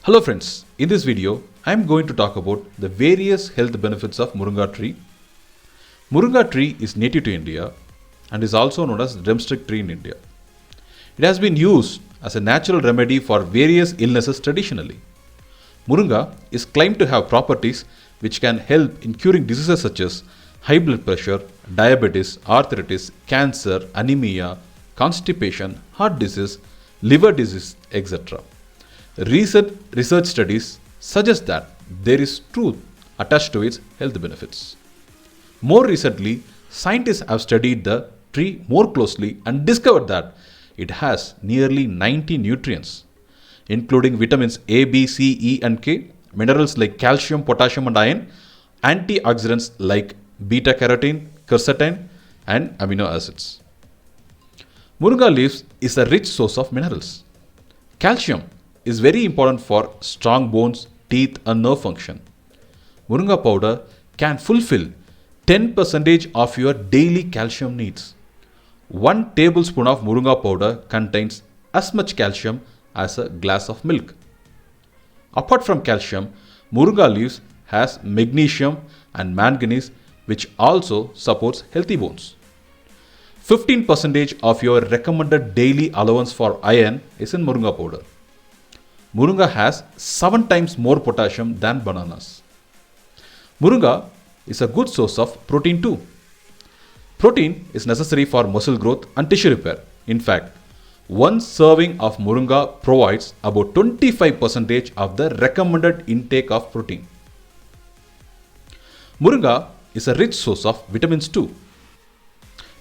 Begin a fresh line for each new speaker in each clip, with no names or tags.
Hello friends, in this video I am going to talk about the various health benefits of Moringa tree. Moringa tree is native to India and is also known as drumstick tree in India. It has been used as a natural remedy for various illnesses traditionally. Moringa is claimed to have properties which can help in curing diseases such as high blood pressure, diabetes, arthritis, cancer, anemia, constipation, heart disease, liver disease, etc. Recent research studies suggest that there is truth attached to its health benefits. More recently, scientists have studied the tree more closely and discovered that it has nearly 90 nutrients, including vitamins A, B, C, E, and K, minerals like calcium, potassium, and iron, antioxidants like beta carotene, quercetin, and amino acids. Moringa leaves is a rich source of minerals. Calcium is very important for strong bones, teeth, and nerve function. Moringa powder can fulfill 10% of your daily calcium needs. 1 tablespoon of Moringa powder contains as much calcium as a glass of milk. Apart from calcium, Moringa leaves has magnesium and manganese, which also supports healthy bones. 15% of your recommended daily allowance for iron is in Moringa powder. Moringa has 7 times more potassium than bananas. Moringa is a good source of protein too. Protein is necessary for muscle growth and tissue repair. In fact, 1 serving of Moringa provides about 25% of the recommended intake of protein. Moringa is a rich source of vitamins too.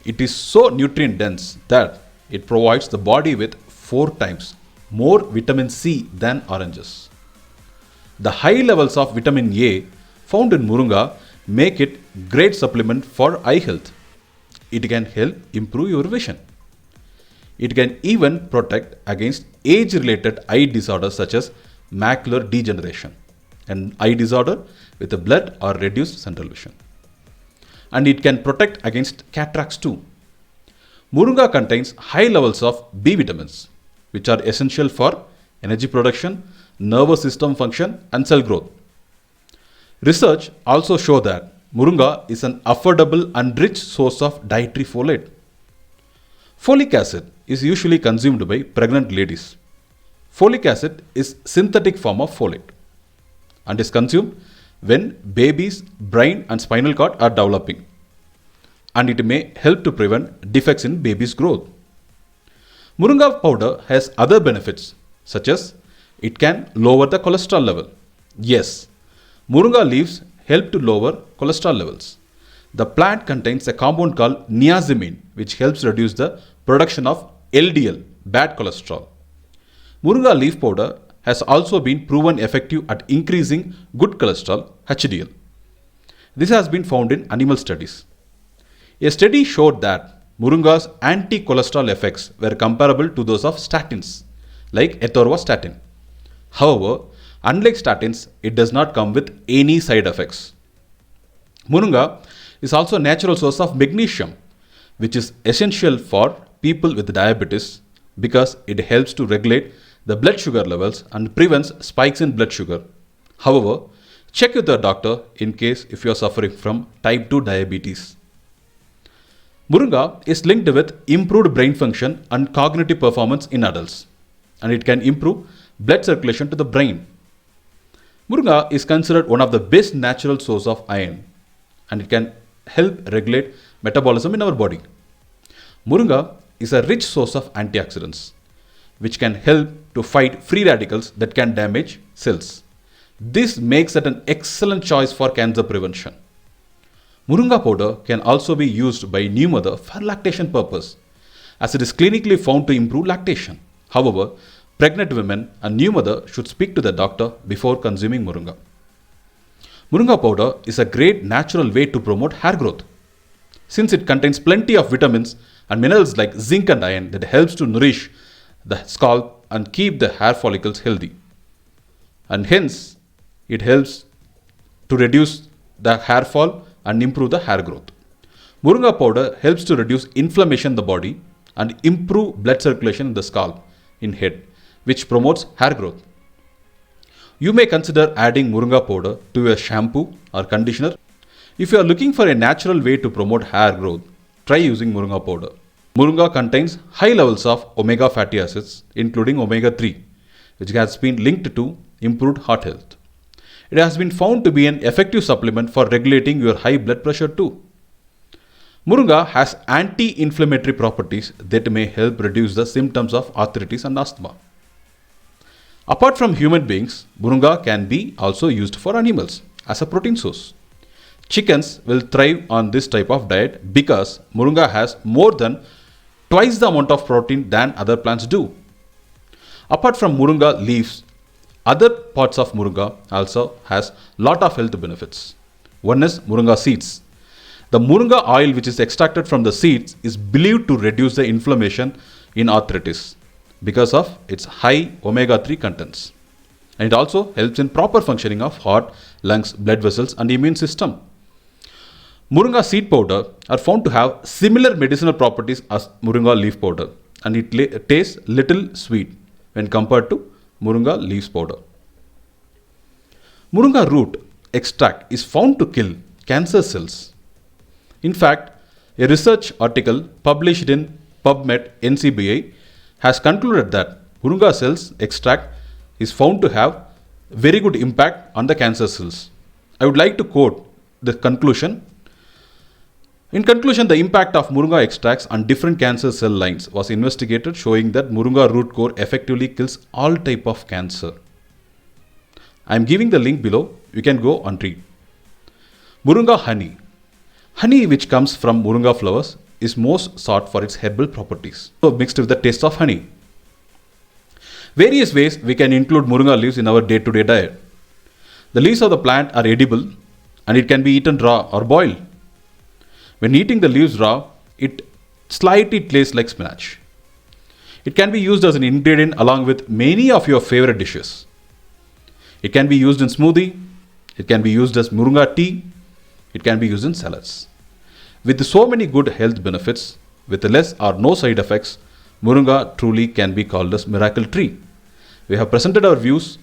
It is so nutrient dense that it provides the body with 4 times more vitamin C than oranges. The high levels of vitamin A found in Moringa make it great supplement for eye health. It can help improve your vision. It can even protect against age-related eye disorders such as macular degeneration, an eye disorder with a blurred or reduced central vision. And it can protect against cataracts too. Moringa contains high levels of B vitamins, which are essential for energy production, nervous system function, and cell growth. Research also shows that Moringa is an affordable and rich source of dietary folate. Folic acid is usually consumed by pregnant ladies. Folic acid is synthetic form of folate and is consumed when baby's brain and spinal cord are developing, and it may help to prevent defects in baby's growth. Moringa powder has other benefits, such as it can lower the cholesterol level. Yes, Moringa leaves help to lower cholesterol levels. The plant contains a compound called niacinamide, which helps reduce the production of LDL, bad cholesterol. Moringa leaf powder has also been proven effective at increasing good cholesterol, HDL. This has been found in animal studies. A study showed that Moringa's anti-cholesterol effects were comparable to those of statins, like atorvastatin. However, unlike statins, it does not come with any side effects. Moringa is also a natural source of magnesium, which is essential for people with diabetes because it helps to regulate the blood sugar levels and prevents spikes in blood sugar. However, check with your doctor in case if you are suffering from type 2 diabetes. Moringa is linked with improved brain function and cognitive performance in adults, and it can improve blood circulation to the brain. Moringa is considered one of the best natural sources of iron, and it can help regulate metabolism in our body. Moringa is a rich source of antioxidants, which can help to fight free radicals that can damage cells. This makes it an excellent choice for cancer prevention. Moringa powder can also be used by new mother for lactation purpose, as it is clinically found to improve lactation. However, pregnant women and new mother should speak to the doctor before consuming Moringa. Moringa powder is a great natural way to promote hair growth, since it contains plenty of vitamins and minerals like zinc and iron that helps to nourish the scalp and keep the hair follicles healthy. And hence, it helps to reduce the hair fall and improve the hair growth. Moringa powder helps to reduce inflammation in the body and improve blood circulation in the scalp, in head, which promotes hair growth. You may consider adding Moringa powder to your shampoo or conditioner. If you are looking for a natural way to promote hair growth, try using Moringa powder. Moringa contains high levels of omega fatty acids, including omega 3, which has been linked to improved heart health. It has been found to be an effective supplement for regulating your high blood pressure too. Moringa has anti-inflammatory properties that may help reduce the symptoms of arthritis and asthma. Apart from human beings, Moringa can be also used for animals as a protein source. Chickens will thrive on this type of diet because Moringa has more than twice the amount of protein than other plants do. Apart from Moringa leaves, other parts of Moringa also has lot of health benefits. One is Moringa seeds. The Moringa oil which is extracted from the seeds is believed to reduce the inflammation in arthritis because of its high omega 3 contents. And it also helps in proper functioning of heart, lungs, blood vessels and immune system. Moringa seed powder are found to have similar medicinal properties as Moringa leaf powder, and it tastes little sweet when compared to Moringa leaves powder. Moringa root extract is found to kill cancer cells. In fact, a research article published in Pubmed NCBI has concluded that Moringa cells extract is found to have very good impact on the cancer cells. I would like to quote the conclusion. In conclusion, the impact of Moringa extracts on different cancer cell lines was investigated, showing that Moringa root core effectively kills all type of cancer. I am giving the link below. You can go and read. Moringa honey. Honey which comes from Moringa flowers is most sought for its herbal properties, so mixed with the taste of honey. Various ways we can include Moringa leaves in our day-to-day diet. The leaves of the plant are edible and it can be eaten raw or boiled. When eating the leaves raw, it slightly tastes like spinach. It can be used as an ingredient along with many of your favorite dishes. It can be used in smoothie, it can be used as Moringa tea, it can be used in salads. With so many good health benefits, with less or no side effects, Moringa truly can be called as miracle tree. We have presented our views.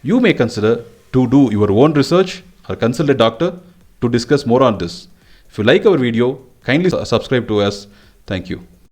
You may consider to do your own research or consult a doctor to discuss more on this. If you like our video, kindly subscribe to us. Thank you.